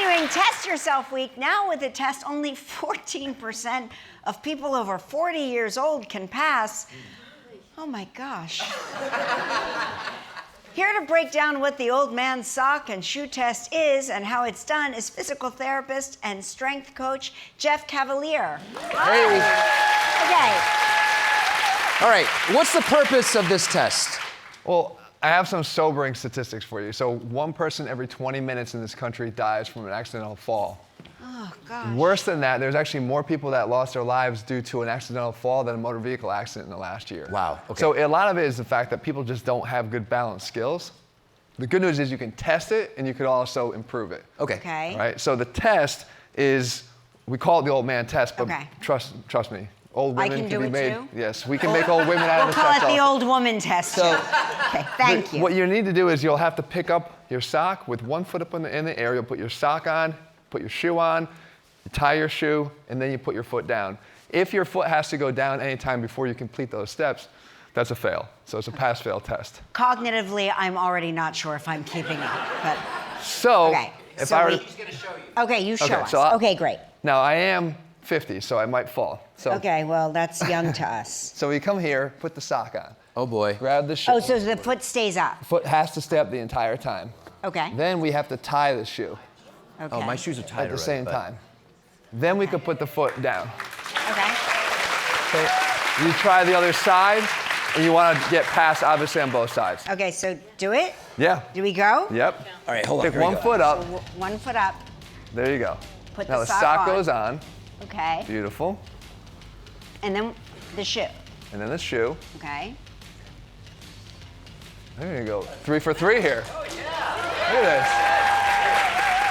Continuing Test Yourself Week. Now with the test, only 14% of people over 40 years old can pass. Oh my gosh. Here to break down what the old man sock and shoe test is and how it's done is physical therapist and strength coach Jeff Cavalier. Hey. Okay. All right, what's the purpose of this test? Well, I have some sobering statistics for you. So 1 person every 20 minutes in this country dies from an accidental fall. Oh, gosh. Worse than that, there's actually more people that lost their lives due to an accidental fall than a motor vehicle accident in the last year. Wow, okay. So a lot of it is the fact that people just don't have good balance skills. The good news is you can test it and you can also improve it. Okay. All right, so the test is, we call it the old man test, but Okay. trust me, old women I can do be it made. too? Yes, we can make old women out of We'll this call test it the also. old woman test. So, okay, thank you. What you need to do is you'll have to pick up your sock with 1 foot up in the air. You'll put your sock on, put your shoe on, you tie your shoe, and then you put your foot down. If your foot has to go down anytime before you complete those steps, that's a fail. So it's a pass-fail test. Cognitively, I'm already not sure if I'm keeping up, but So, okay. if So I were we- to, Okay, you show Okay, us. so I'll- Okay, great. now I am 50, so I might fall. So, Okay, well, that's young to us. so we come here, put the sock on, Oh boy. grab the shoe. Oh, so the foot stays up. Foot has to stay up the entire time. Okay. Then we have to tie the shoe Okay. Oh, my shoes are tight at the same time. Then we could put the foot down. Okay. So you try the other side, and you want to get past, obviously, on both sides. Okay, so do it. Yeah. Do we go? Yep. All right, hold on. Pick here we 1 go. foot up. 1 foot up. There you go. Put Now the the sock sock on. goes on. Okay. Beautiful. And then the shoe. And then the shoe. Okay. There you go. 3 for 3 here. Oh, yeah. Look at this.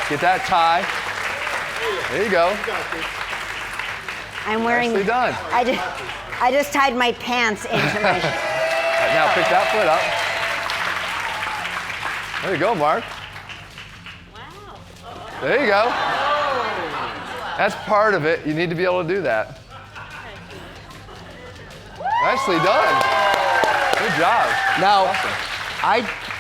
Get that tie. There you go. I'm wearing. Nicely done. I just tied my pants into my shoe. All right, now pick that foot up. There you go, Mark. Wow. There you go. That's part of it. You need to be able to do that. Nicely done. Good job. Now, Awesome.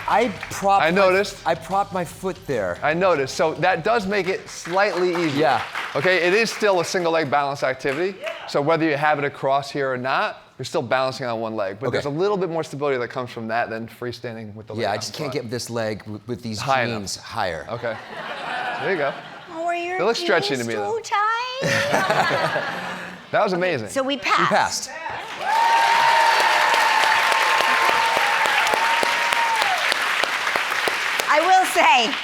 I propped. I noticed. I propped my foot there. I noticed. So that does make it slightly easier. Yeah. Okay, it is still a single leg balance activity. So whether you have it across here or not, you're still balancing on 1 leg. But Okay. there's a little bit more stability that comes from that than freestanding with the leg. Yeah, I on just the can't front. get this leg with these High enough. jeans higher. Okay. There you go. Oh, are your They look stretchy jeans to me, too though. tight? That was amazing. So we passed. You passed. I will say,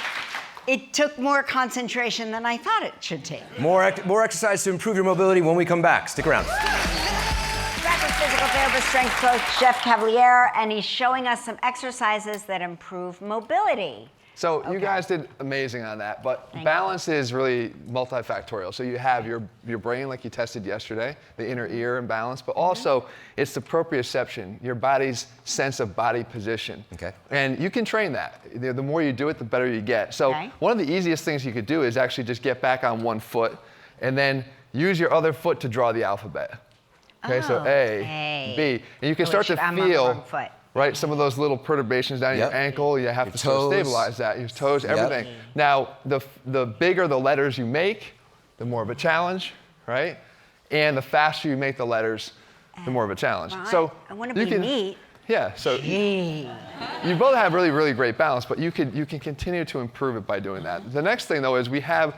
it took more concentration than I thought it should take. More exercise to improve your mobility when we come back. Stick around. Back with physical therapist, strength coach Jeff Cavalier, and he's showing us some exercises that improve mobility. So you Okay. guys did amazing on that, but Thank balance is really multifactorial. So you have your brain, like you tested yesterday, the inner ear and balance, but also it's the proprioception, your body's sense of body position. Okay. And you can train that. The more you do it, the better you get. So Okay. one of the easiest things you could do is actually just get back on 1 foot and then use your other foot to draw the alphabet. Okay, so Oh, A, A. B, and you can start to I'm on the feel, wrong foot. right, some of those little perturbations down Yep. your ankle. You have Your to sort of toes. stabilize that. Your toes, everything. Now, the bigger the letters you make, the more of a challenge, right? And the faster you make the letters, the more of a challenge. Well, So I want you to be neat. Yeah, so Gee. you both have really, really great balance, but you can continue to improve it by doing that. The next thing, though, is we have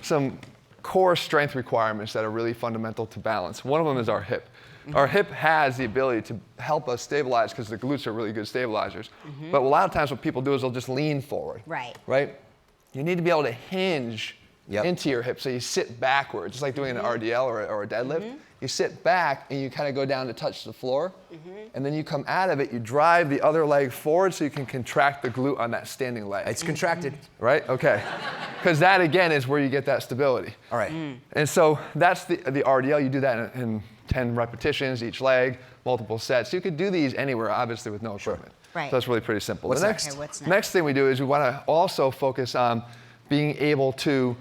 some core strength requirements that are really fundamental to balance. One of them is our hip. Our hip has the ability to help us stabilize because the glutes are really good stabilizers. But a lot of times what people do is they'll just lean forward. Right. Right? You need to be able to hinge Yep. into your hip so you sit backwards, just like doing an RDL or a deadlift. You sit back and you kind of go down to touch the floor. And then you come out of it, you drive the other leg forward so you can contract the glute on that standing leg. It's contracted. Right? Okay. Because that, again, is where you get that stability. All right. And so that's the RDL. You do that in 10 repetitions each leg, multiple sets. You could do these anywhere, obviously, with no equipment. Right. So that's really pretty simple. What's the next? Okay, what's next? next thing we do is we want to also focus on being able to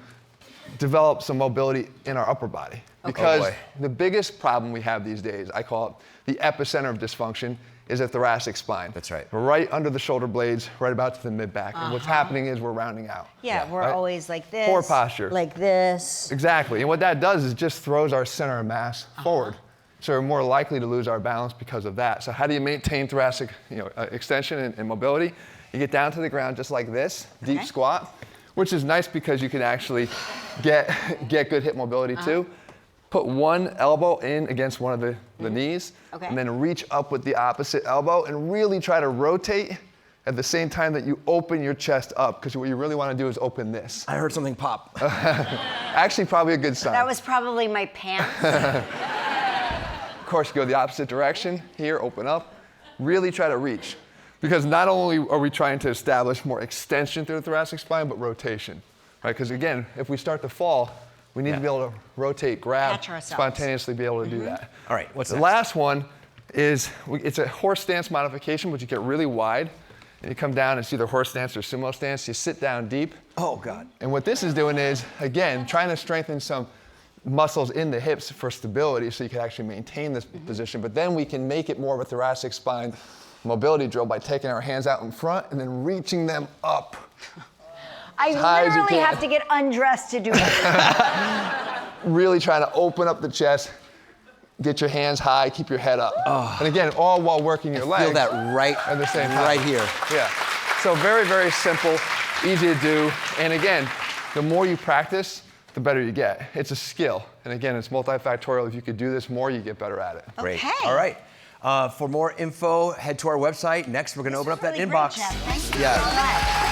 develop some mobility in our upper body. Because Oh, boy. the biggest problem we have these days, I call it the epicenter of dysfunction, is a thoracic spine. That's right. Right under the shoulder blades, right about to the mid-back. And what's happening is we're rounding out. Yeah, we're right? always like this. Poor posture. Like this. Exactly. And what that does is just throws our center of mass forward. So we're more likely to lose our balance because of that. So how do you maintain thoracic extension and mobility? You get down to the ground just like this, deep squat, which is nice because you can actually get good hip mobility too. Put one elbow in against one of the knees, and then reach up with the opposite elbow and really try to rotate at the same time that you open your chest up, because what you really want to do is open this. I heard something pop. Actually, probably a good sign. That was probably my pants. Of course, go the opposite direction. Here, open up. Really try to reach. Because not only are we trying to establish more extension through the thoracic spine, but rotation. Right? Because again, if we start to fall, we need to be able to rotate, grab, Catch ourselves. spontaneously be able to do that. All right, what's the next? last one is, it's a horse stance modification, but you get really wide. And you come down, it's either horse stance or sumo stance. You sit down deep. Oh, God. And what this is doing is, again, trying to strengthen some muscles in the hips for stability so you can actually maintain this position. But then we can make it more of a thoracic spine mobility drill by taking our hands out in front and then reaching them up. I high as you literally can. have to get undressed to do it. Really trying to open up the chest, get your hands high, keep your head up. And again, all while working your legs. Feel that right at the same time. right here. Yeah. So very, very simple, easy to do. And again, the more you practice, the better you get. It's a skill. And again, it's multifactorial. If you could do this more, you get better at it. Great. Okay. All right. For more info, head to our website. Next, we're going to open up that Really inbox. great, Jeff. Thank you Yeah. so much.